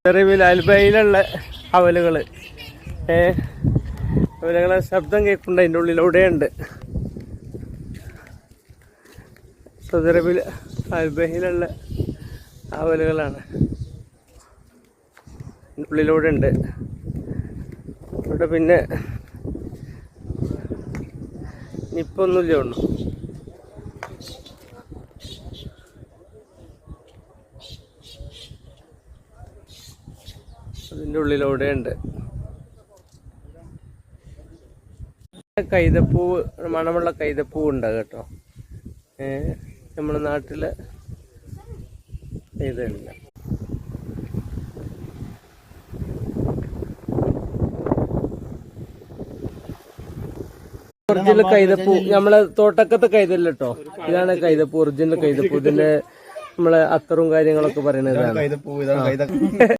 അൽബയിലുള്ള അവലുകള് അവലുകളെ ശബ്ദം കേൾക്കുന്നുണ്ട്. അതിൻ്റെ ഉള്ളിലൂടെ ഉണ്ട്. സൗദി അറേബ്യയിൽ അൽബയിലുള്ള അവലുകളാണ്. ഉള്ളിലൂടെ ഉണ്ട്. ഇവിടെ പിന്നെ നിപ്പൊന്നുമില്ല ഒന്നും. അതിൻ്റെ ഉള്ളിലൂടെ ഉണ്ട്. കൈതപ്പൂവ്, മണമുള്ള കൈതപ്പൂവ് ഉണ്ട് കേട്ടോ. നമ്മുടെ നാട്ടിലെ ഇതല്ല. ഒറിജിനൽ കൈതപ്പൂ നമ്മളെ തോട്ടക്കത്തെ കൈതല്ല കേട്ടോ. ഇതാണ് കൈതപ്പൂ, ഒറിജിനൽ കൈതപ്പൂ. ഇതിന്റെ നമ്മളെ അത്തറും കാര്യങ്ങളൊക്കെ പറയുന്നത്